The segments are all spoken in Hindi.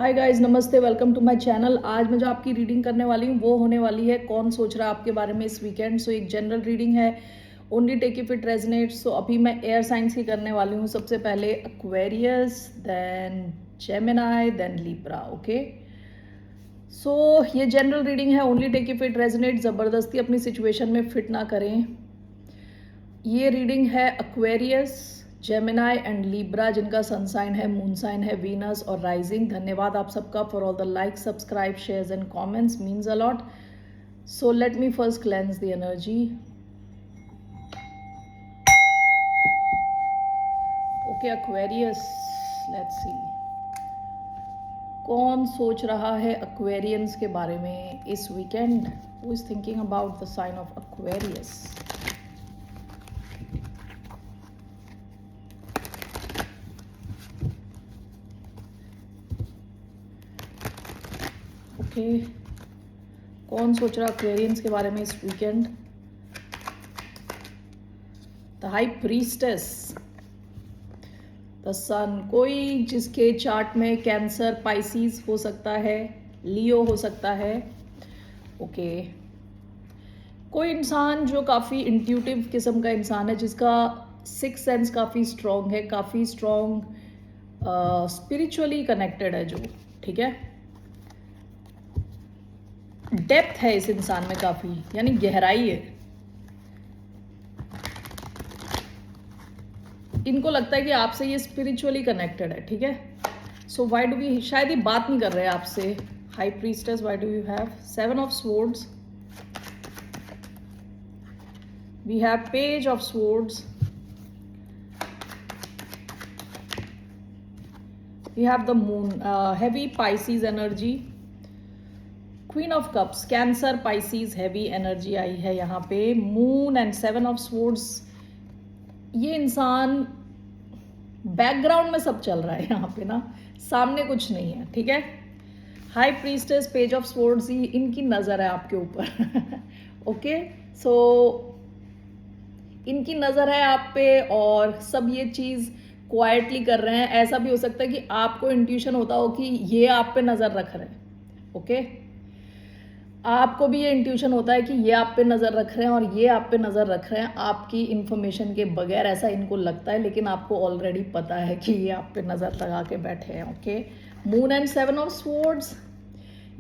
हाय गाइस, नमस्ते, वेलकम टू माय चैनल। आज मैं जो आपकी रीडिंग करने वाली हूँ वो होने वाली है कौन सोच रहा है आपके बारे में इस वीकेंड। सो एक जनरल रीडिंग है, only take if it resonates. So अभी मैं एयर साइंस की करने वाली हूँ। सबसे पहले Aquarius, then Gemini, then Libra. Okay, so ये जनरल रीडिंग है, only take if it resonates. ज़बरदस्ती अपनी सिचुएशन में फिट ना करें। ये रीडिंग है एक्वेरियस, जेमिनाई एंड लिब्रा, जिनका सन साइन है, मून साइन है वीनस और राइजिंग। धन्यवाद आप सबका for all the like, subscribe, shares and comments, means a lot. So let me first cleanse the energy. Okay Aquarius, let's see कौन सोच रहा है एक्वेरियंस के बारे में इस weekend. Who is thinking about the sign of Aquarius. Okay, कौन सोच रहा एक्वेरियंस के बारे में इस weekend. The high priestess, the सन, कोई जिसके चार्ट में कैंसर, पाइसिस हो सकता है, लियो हो सकता है। ओके, कोई इंसान जो काफ़ी इंट्यूटिव किस्म का इंसान है, जिसका सिक्स सेंस काफ़ी स्ट्रॉन्ग है, काफ़ी स्ट्रॉन्ग स्पिरिचुअली कनेक्टेड है जो, ठीक है। डेप्थ है इस इंसान में काफ़ी, यानी गहराई है। इनको लगता है कि आपसे ये स्पिरिचुअली कनेक्टेड है, ठीक है। सो व्हाई डू वी, शायद ये बात नहीं कर रहे हैं आपसे। High priestess, why do you have seven of swords, we have page of swords, we have the moon, heavy Pisces energy, queen of cups, Cancer, Pisces, heavy energy आई है यहाँ पे, moon and seven of swords. ये इंसान बैकग्राउंड में सब चल रहा है यहाँ पे ना, सामने कुछ नहीं है, ठीक है। High priestess, page of swords, ये इनकी नज़र है आपके ऊपर। ओके, सो इनकी नज़र है आप पे और सब ये चीज़ क्वाइटली कर रहे हैं। ऐसा भी हो सकता है कि आपको इंट्यूशन होता हो कि ये आप पे नज़र रख रहे हैं। ओके, आपको भी ये इंट्यूशन होता है कि ये आप पे नज़र रख रहे हैं और ये आप पे नज़र रख रहे हैं आपकी इन्फॉर्मेशन के बगैर, ऐसा इनको लगता है, लेकिन आपको ऑलरेडी पता है कि ये आप पे नज़र लगा के बैठे हैं। Okay, moon and seven of swords,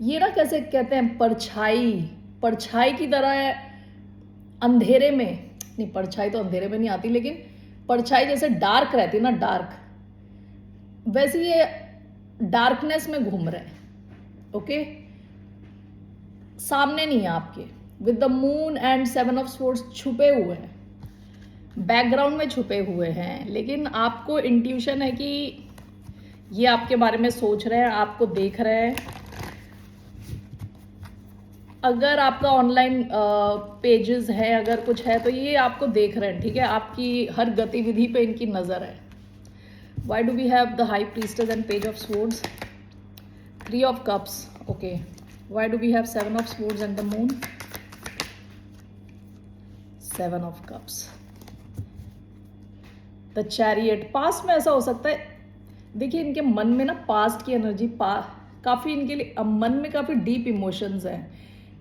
ये ना कैसे कहते हैं, परछाई, परछाई की तरह अंधेरे में, नहीं परछाई तो अंधेरे में नहीं आती, लेकिन परछाई जैसे डार्क रहती है ना, डार्क, वैसे ये डार्कनेस में घूम रहे हैं। ओके, सामने नहीं है आपके, with the moon and seven of swords, छुपे हुए हैं, बैकग्राउंड में छुपे हुए हैं, लेकिन आपको इंट्यूशन है कि ये आपके बारे में सोच रहे हैं, आपको देख रहे हैं। अगर आपका ऑनलाइन पेजेस है, अगर कुछ है, तो ये आपको देख रहे हैं, ठीक है। आपकी हर गतिविधि पे इनकी नज़र है। Why do we have the high priestess and page of swords, three of cups. Okay, why do we have seven of swords and the moon, seven of cups, the chariot। Past में ऐसा हो सकता है, देखिए इनके मन में ना पास्ट की एनर्जी, काफ़ी इनके लिए मन में काफ़ी डीप इमोशंस हैं।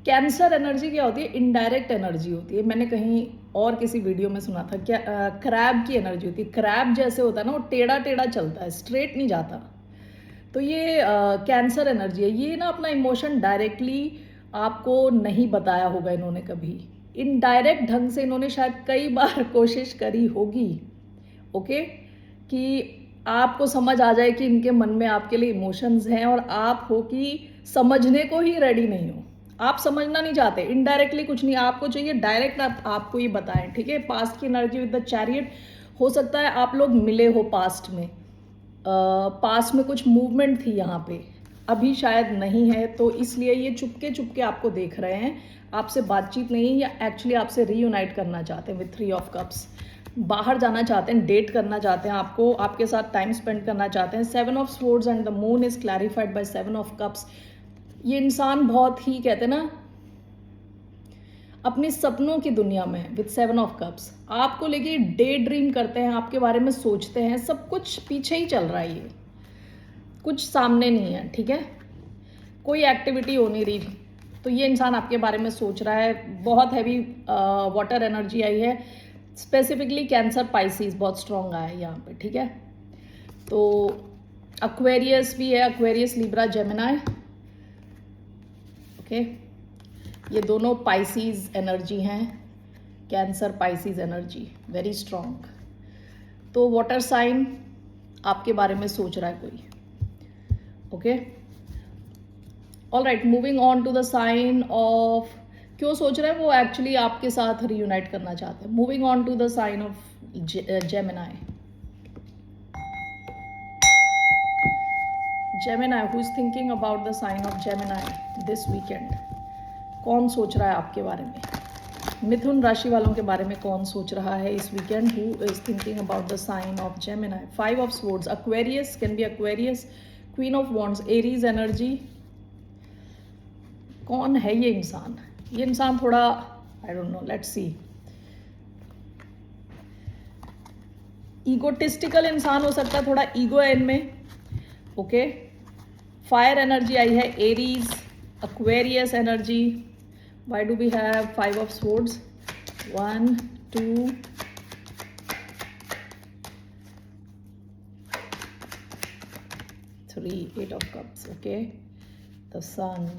कैंसर एनर्जी क्या होती है, इनडायरेक्ट एनर्जी होती है। मैंने कहीं और किसी वीडियो में सुना था, क्या क्रैब की एनर्जी होती है। क्रैब जैसे होता है ना, वो टेढ़ा टेढ़ा चलता है, स्ट्रेट नहीं जाता। तो ये कैंसर एनर्जी है। ये ना अपना इमोशन डायरेक्टली आपको नहीं बताया होगा इन्होंने कभी, इनडायरेक्ट ढंग से इन्होंने शायद कई बार कोशिश करी होगी। ओके, कि आपको समझ आ जाए कि इनके मन में आपके लिए इमोशंस हैं और आप हो कि समझने को ही रेडी नहीं हो, आप समझना नहीं चाहते। इनडायरेक्टली कुछ नहीं, आपको चाहिए डायरेक्ट आपको ये बताएं, ठीक है। पास्ट की एनर्जी विद द चैरियट, हो सकता है आप लोग मिले हो पास्ट में, पास्ट में कुछ मूवमेंट थी यहाँ पे, अभी शायद नहीं है, तो इसलिए ये चुपके चुपके आपको देख रहे हैं, आपसे बातचीत नहीं, या एक्चुअली आपसे रीयूनाइट करना चाहते हैं विथ थ्री ऑफ कप्स, बाहर जाना चाहते हैं, डेट करना चाहते हैं, आपको आपके साथ टाइम स्पेंड करना चाहते हैं। Seven of swords and the moon is clarified by seven of cups. ये इंसान बहुत ही, कहते हैं ना, अपने सपनों की दुनिया में विद सेवन ऑफ कप्स, आपको लेके डे ड्रीम करते हैं, आपके बारे में सोचते हैं, सब कुछ पीछे ही चल रहा है। ये कुछ सामने नहीं है, ठीक है, कोई एक्टिविटी हो नहीं रही, तो ये इंसान आपके बारे में सोच रहा है। बहुत हैवी वाटर एनर्जी आई है, स्पेसिफिकली कैंसर पाइसिस बहुत स्ट्रॉन्ग आया है यहाँ पे, ठीक है। तो एक्वेरियस भी है, एक्वेरियस लिब्रा जेमिनाई, ओके, ये दोनों पाइसिस एनर्जी हैं, cancer Pisces energy very strong. तो वाटर साइन आपके बारे में सोच रहा है कोई, okay. All right, moving on to the sign of, क्यों सोच रहे हैं वो एक्चुअली आपके साथ रियूनाइट करना चाहते हैं। Moving on to the sign of Gemini, Gemini, who is thinking about the sign of Gemini this weekend. कौन सोच रहा है आपके बारे में, मिथुन राशि वालों के बारे में कौन सोच रहा है इस weekend, who is thinking about the sign of Gemini. 5 of swords, Aquarius, can be Aquarius, queen of wands, Aries energy. कौन है ये इंसान, ये इंसान थोड़ा I don't know, let's see, egotistical इंसान हो सकता है, थोड़ा ईगो है इनमें, ओके। फायर एनर्जी आई है, Aries, Aquarius energy. Why do we have 5 of swords, 1 2 3, 8 of cups, okay, the sun,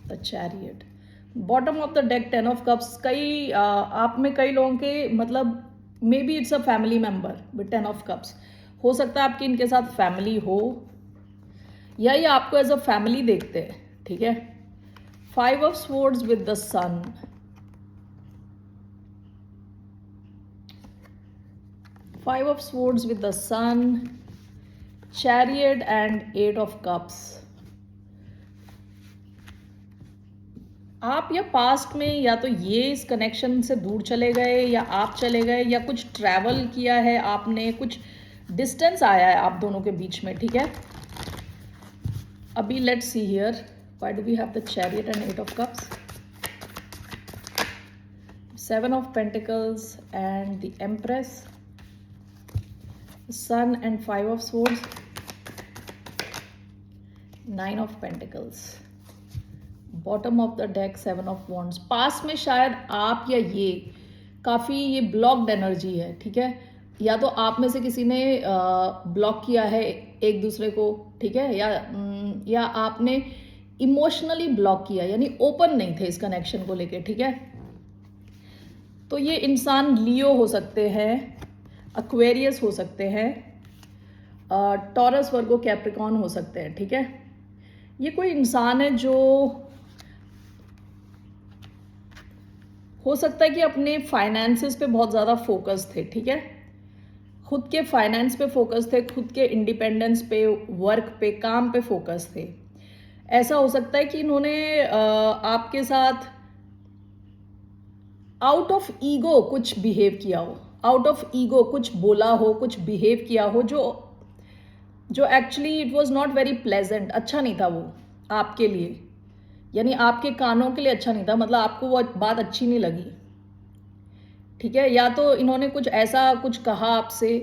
the chariot, bottom of the deck 10 of cups. कई आप में कई लोगों के मतलब maybe it's a family member with 10 of cups, हो सकता है आपकी इनके साथ फैमिली हो या ये आपको एज अ फैमिली देखते हैं, ठीक है। 5 of swords with the sun, five of swords with the sun, chariot and 8 of cups. आप या पास्ट में या तो ये इस कनेक्शन से दूर चले गए या आप चले गए या कुछ ट्रैवल किया है आपने, कुछ डिस्टेंस आया है आप दोनों के बीच में, ठीक है। अभी let's see here, why do we have the chariot and 8 of cups, 7 of pentacles and the empress, sun and 5 of swords, 9 of pentacles, bottom of the deck 7 of wands. पास में शायद आप या ये काफ़ी ये ब्लॉक्ड एनर्जी है, ठीक है, या तो आप में से किसी ने ब्लॉक किया है एक दूसरे को, ठीक है, या आपने इमोशनली ब्लॉक किया, यानी ओपन नहीं थे इस कनेक्शन को लेके, ठीक है। तो ये इंसान लियो हो सकते हैं, एक्वेरियस हो सकते हैं, टॉरस, वर्गो, कैप्रिकॉर्न हो सकते हैं, ठीक है। ये कोई इंसान है जो हो सकता है कि अपने फाइनेंसेस पे बहुत ज़्यादा फोकस थे, ठीक है, खुद के फाइनेंस पे फोकस थे, खुद के इंडिपेंडेंस पे, वर्क पे, काम पे फोकस थे। ऐसा हो सकता है कि इन्होंने आपके साथ आउट ऑफ ईगो कुछ बिहेव किया हो, आउट ऑफ ईगो कुछ बोला हो, कुछ बिहेव किया हो जो actually it was not very pleasant, अच्छा नहीं था वो आपके लिए, यानी आपके कानों के लिए अच्छा नहीं था, मतलब आपको वो बात अच्छी नहीं लगी, ठीक है। या तो इन्होंने कुछ ऐसा कुछ कहा आपसे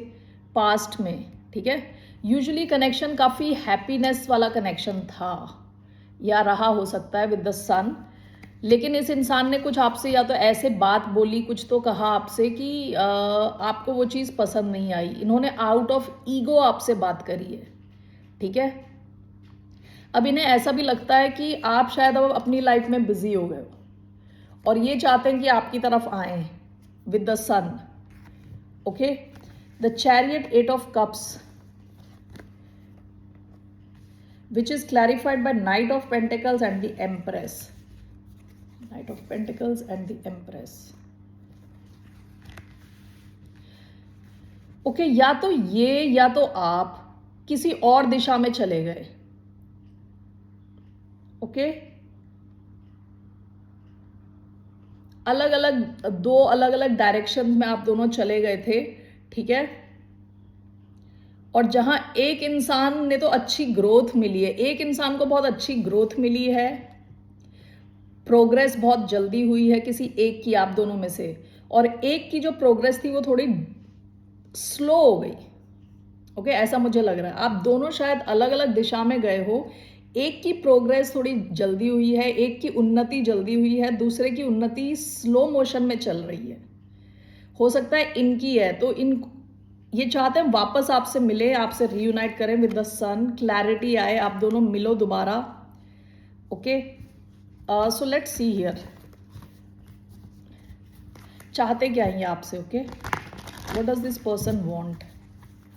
पास्ट में, ठीक है। यूजुअली कनेक्शन काफ़ी हैप्पीनेस वाला कनेक्शन था या रहा हो सकता है विद द सन, लेकिन इस इंसान ने कुछ आपसे या तो ऐसे बात बोली, कुछ तो कहा आपसे कि आपको वो चीज़ पसंद नहीं आई, इन्होंने आउट ऑफ ईगो आपसे बात करी है, ठीक है। अब इन्हें ऐसा भी लगता है कि आप शायद अब अपनी लाइफ में बिजी हो गए हो और ये चाहते हैं कि आपकी तरफ आए with the sun, okay. The chariot, 8 of cups, which is clarified by Knight of Pentacles and the Empress. Knight of Pentacles and the Empress. Okay, या तो ये या तो आप किसी और दिशा में चले गए, ओके। अलग अलग, दो अलग अलग डायरेक्शन में आप दोनों चले गए थे, ठीक है। और जहां एक इंसान ने तो अच्छी ग्रोथ मिली है, एक इंसान को बहुत अच्छी ग्रोथ मिली है, प्रोग्रेस बहुत जल्दी हुई है किसी एक की आप दोनों में से, और एक की जो प्रोग्रेस थी वो थोड़ी स्लो हो गई, ओके, ऐसा मुझे लग रहा है। आप दोनों शायद अलग अलग दिशा में गए हो। एक की प्रोग्रेस थोड़ी जल्दी हुई है, एक की उन्नति जल्दी हुई है, दूसरे की उन्नति स्लो मोशन में चल रही है। हो सकता है इनकी है, तो इन ये चाहते हैं वापस आपसे मिले, आपसे रीयूनाइट करें विद द सन, क्लैरिटी आए, आप दोनों मिलो दोबारा। Okay, so let's see here, चाहते क्या है ये आपसे? Okay, what does this person want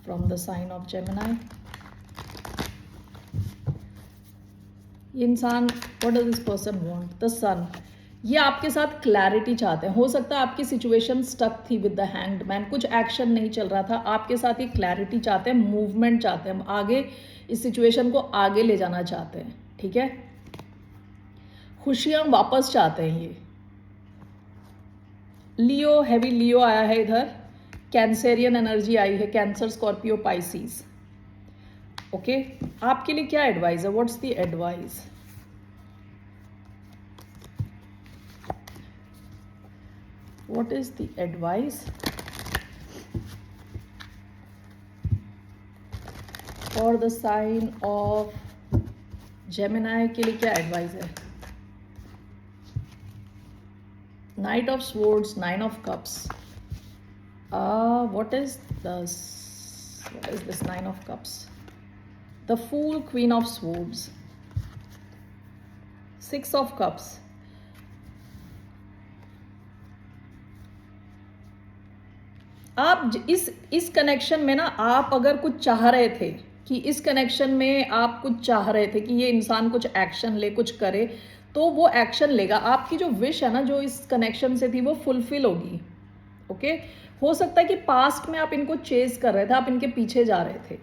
from the sign of Gemini? ये इंसान, what does this person want? The sun. ये आपके साथ क्लैरिटी चाहते हैं। हो सकता है आपकी सिचुएशन स्टक थी विद द हैंग्ड मैन, कुछ एक्शन नहीं चल रहा था, आपके साथ ये क्लैरिटी चाहते हैं, मूवमेंट चाहते हैं, आगे इस सिचुएशन को आगे ले जाना चाहते हैं। ठीक है, खुशियां वापस चाहते हैं ये। लियो, हैवी लियो आया है इधर, कैंसेरियन एनर्जी आई है, कैंसर, स्कॉर्पियो, पाइसीज। ओके, आपके लिए क्या एडवाइस है? What's the advice? What is the advice for the sign of Gemini? के लिए क्या एडवाइस है? Knight of Swords, Nine of Cups. What is this Nine of Cups? The Fool, Queen of Swords, Six of Cups. आप इस कनेक्शन में ना, आप अगर कुछ चाह रहे थे कि इस कनेक्शन में आप कुछ चाह रहे थे कि ये इंसान कुछ एक्शन ले, कुछ करे, तो वो एक्शन लेगा। आपकी जो विश है ना, जो इस कनेक्शन से थी, वो फुलफिल होगी। ओके, हो सकता है कि पास्ट में आप इनको चेज कर रहे थे, आप इनके पीछे जा रहे थे,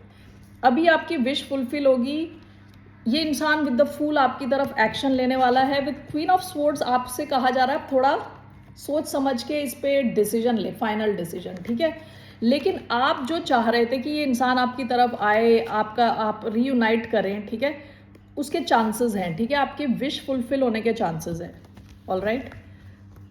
अभी आपकी विश फुलफिल होगी। ये इंसान विद द फूल आपकी तरफ एक्शन लेने वाला है। विद क्वीन ऑफ स्वॉर्ड्स आपसे कहा जा रहा है आप थोड़ा सोच समझ के इस पे डिसीजन ले, फाइनल डिसीजन। ठीक है, लेकिन आप जो चाह रहे थे कि ये इंसान आपकी तरफ आए, आप रीयूनाइट करें, ठीक है, उसके चांसेस हैं। ठीक है, आपके विश फुलफिल होने के चांसेस हैं। ऑलराइट,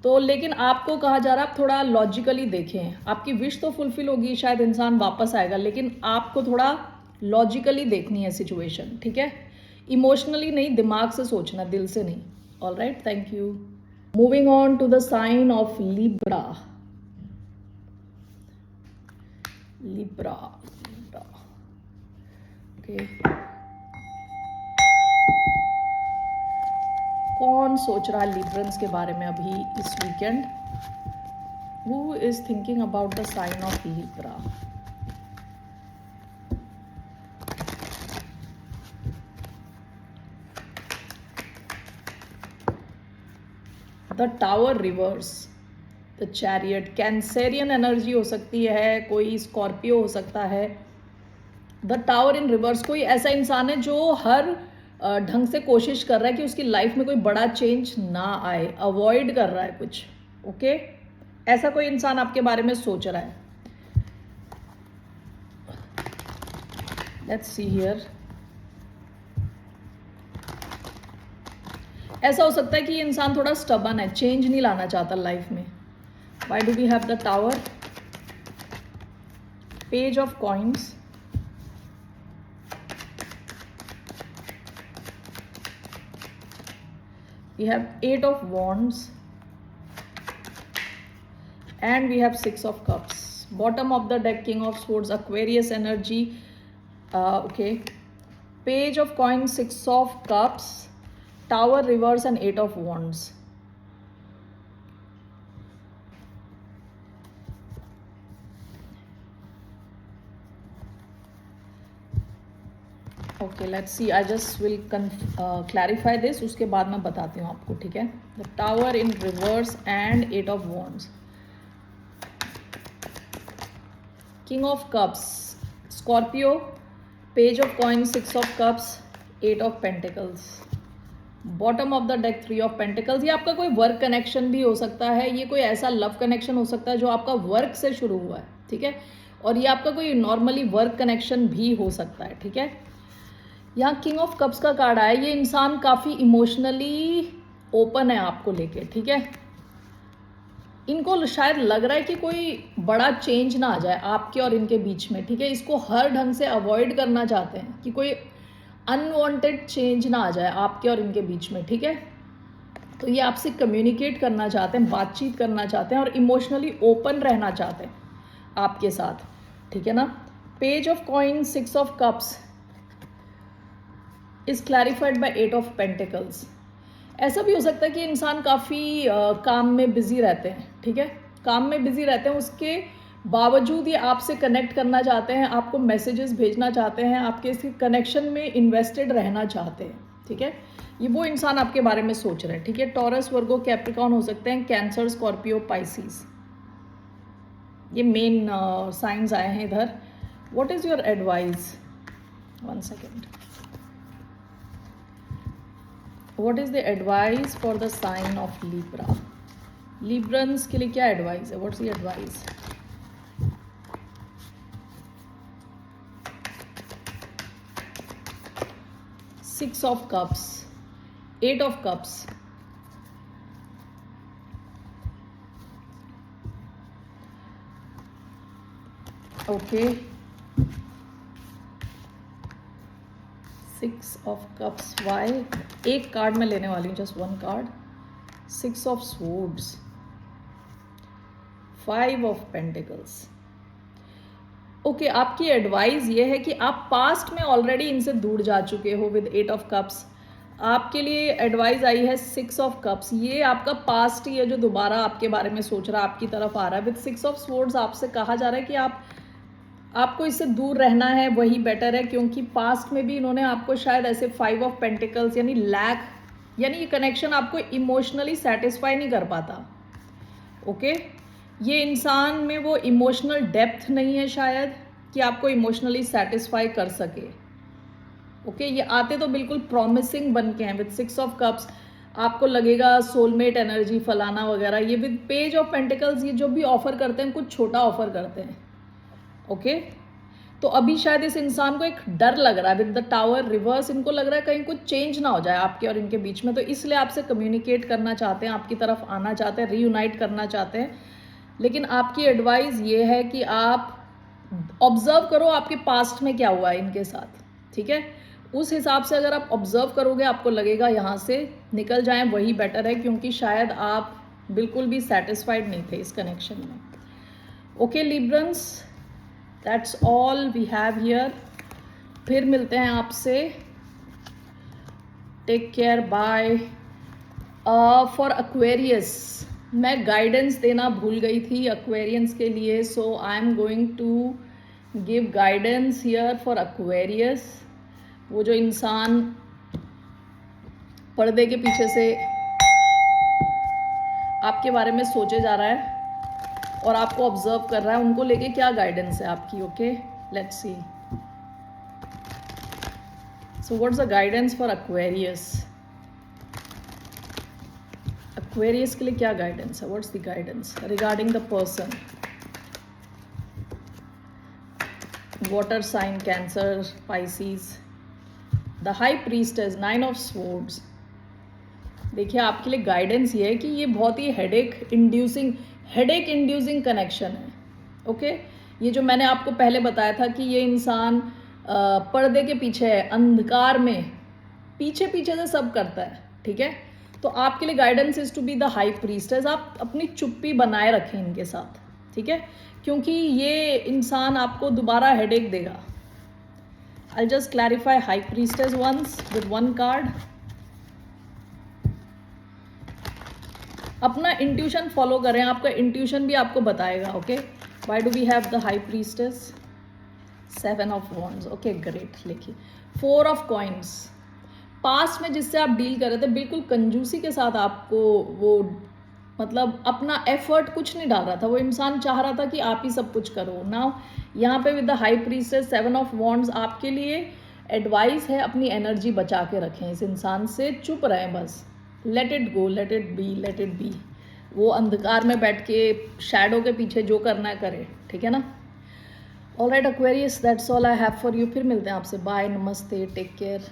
तो लेकिन आपको कहा जा रहा है आप थोड़ा लॉजिकली देखें। आपकी विश तो फुलफिल होगी, शायद इंसान वापस आएगा, लेकिन आपको थोड़ा लॉजिकली देखनी है सिचुएशन। ठीक है, इमोशनली नहीं, दिमाग से सोचना, दिल से नहीं। All right, thank you. Moving on to the sign of Libra. Libra, okay, कौन सोच रहा है लिब्रंस के बारे में अभी इस weekend? Who is thinking about the sign of Libra? The tower reverse, the chariot, Cancerian energy हो सकती है, कोई स्कॉर्पियो हो सकता है। द टावर इन रिवर्स, कोई ऐसा इंसान है जो हर ढंग से कोशिश कर रहा है कि उसकी लाइफ में कोई बड़ा चेंज ना आए, अवॉइड कर रहा है कुछ। ओके, ऐसा कोई इंसान आपके बारे में सोच रहा है। Let's see here. ऐसा हो सकता है कि ये इंसान थोड़ा स्टबन है, चेंज नहीं लाना चाहता लाइफ में। Why do we have the tower? Page of coins, we have 8 of wands and we have 6 of cups. Bottom of the deck, king of swords, Aquarius energy. Okay, page of coins, 6 of cups, tower reverse and 8 of wands. Okay, let's C, I just will clarify this, उसके बाद मैं बताती हूँ आपको। ठीक है, the tower in reverse and 8 of wands, king of cups, Scorpio, page of coin, 6 of cups, 8 of pentacles. Bottom of the deck, 3 of pentacles. ये आपका कोई वर्क कनेक्शन भी हो सकता है, ये कोई ऐसा लव कनेक्शन हो सकता है जो आपका वर्क से शुरू हुआ है। ठीक है, और ये आपका कोई नॉर्मली वर्क कनेक्शन भी हो सकता है। ठीक है, यहाँ किंग ऑफ कप्स का कार्ड आया, ये इंसान काफ़ी इमोशनली ओपन है आपको लेके। ठीक है, इनको शायद लग रहा है कि कोई बड़ा चेंज ना आ जाए आपके और इनके बीच में, ठीक है। इसको हर ढंग से अवॉइड करना चाहते हैं कि कोई अनवांटेड चेंज ना आ जाए आपके और इनके बीच में, ठीक है। तो ये आपसे कम्युनिकेट करना चाहते हैं, बातचीत करना चाहते हैं और इमोशनली ओपन रहना चाहते हैं आपके साथ, ठीक है ना। Page of coin, 6 of cups is clarified by 8 of pentacles. ऐसा भी हो सकता है कि इंसान काफ़ी काम में बिजी रहते हैं, ठीक है, काम में बिजी रहते हैं, उसके बावजूद ये आपसे कनेक्ट करना चाहते हैं, आपको मैसेजेस भेजना चाहते हैं, आपके इस कनेक्शन में इन्वेस्टेड रहना चाहते हैं, ठीक है। ये वो इंसान आपके बारे में सोच रहे हैं, ठीक है। टॉरस, वर्गो, कैप्रिकॉर्न हो सकते हैं, कैंसर, स्कॉर्पियो, पाइसिस, ये मेन साइंस आए हैं इधर। What is your advice, 1 second, what is the advice for the sign of Libra. Librans के लिए क्या एडवाइस है, what's the advice. Six of cups, 8 of cups, okay, 6 of cups, why. एक कार्ड मैं लेने वाली हूँ, just 1 card. 6 of swords, 5 of pentacles. Okay, आपकी एडवाइस ये है कि आप पास्ट में ऑलरेडी इनसे दूर जा चुके हो विद 8 ऑफ कप्स। आपके लिए एडवाइस आई है 6 ऑफ कप्स। ये आपका पास्ट ही है जो दोबारा आपके बारे में सोच रहा है, आपकी तरफ आ रहा है। विद 6 ऑफ स्वॉर्ड्स आपसे कहा जा रहा है कि आपको इससे दूर रहना है, वही बेटर है, क्योंकि पास्ट में भी इन्होंने आपको शायद ऐसे 5 ऑफ पेंटिकल्स यानी लैक, यानी ये कनेक्शन आपको इमोशनली सेटिस्फाई नहीं कर पाता, ओके। ये इंसान में वो इमोशनल डेप्थ नहीं है शायद कि आपको इमोशनली सेटिस्फाई कर सके, ओके। ये आते तो बिल्कुल प्रॉमिसिंग बन के हैं विद 6 ऑफ कप्स। आपको लगेगा सोलमेट एनर्जी फलाना वगैरह। ये विद पेज ऑफ पेंटिकल्स, ये जो भी ऑफर करते हैं कुछ छोटा ऑफर करते हैं, ओके। तो अभी शायद इस इंसान को एक डर लग रहा है विद द टावर रिवर्स। इनको लग रहा है कहीं कुछ चेंज ना हो जाए आपके और इनके बीच में, तो इसलिए आपसे कम्युनिकेट करना चाहते हैं, आपकी तरफ आना चाहते हैं, रीयूनाइट करना चाहते हैं। लेकिन आपकी एडवाइस ये है कि आप ऑब्जर्व करो आपके पास्ट में क्या हुआ है इनके साथ, ठीक है। उस हिसाब से अगर आप ऑब्जर्व करोगे आपको लगेगा यहाँ से निकल जाएं, वही बेटर है, क्योंकि शायद आप बिल्कुल भी सेटिस्फाइड नहीं थे इस कनेक्शन में, okay. Librans, that's all we have here. फिर मिलते हैं आपसे, take care, bye. For Aquarius, मैं गाइडेंस देना भूल गई थी एक्वेरियंस के लिए, so I am going to give guidance here for Aquarius. वो जो इंसान पर्दे के पीछे से आपके बारे में सोचे जा रहा है और आपको ऑब्जर्व कर रहा है, उनको लेके क्या गाइडेंस है आपकी, okay. Let's see, so what's the guidance for Aquarius. Aquarius के लिए क्या गाइडेंस है, what's the guidance regarding the person. Water sign, cancer, Pisces, the high priestess, 9 of swords. देखिए आपके लिए गाइडेंस ये है कि ये बहुत ही हेडेक इंड्यूसिंग कनेक्शन है, ओके। ये जो मैंने आपको पहले बताया था कि ये इंसान पर्दे के पीछे है, अंधकार में पीछे पीछे से सब करता है, ठीक है। तो आपके लिए guidance is to be the high priestess. आप अपनी चुप्पी बनाए रखें इनके साथ, ठीक है, क्योंकि ये इंसान आपको दोबारा हेडेक देगा। I'll just clarify high priestess once with 1 card. अपना इंट्यूशन फॉलो करें, आपका इंट्यूशन भी आपको बताएगा, okay. Why do we have the high priestess? 7 of wands, okay, great। लिखिए 4 of coins। पास्ट में जिससे आप डील कर रहे थे बिल्कुल कंजूसी के साथ आपको वो मतलब अपना एफर्ट कुछ नहीं डाल रहा था, वो इंसान चाह रहा था कि आप ही सब कुछ करो। नाउ यहाँ पे with the high priestess, 7 of wands, आपके लिए एडवाइस है अपनी एनर्जी बचा के रखें, इस इंसान से चुप रहें, बस let it go, let it be, let it be. वो अंधकार में बैठ के शैडो के पीछे जो करना है करे, ठीक है ना। Alright Aquarius, that's all I have for you. फिर मिलते हैं आपसे, बाय, नमस्ते, टेक केयर।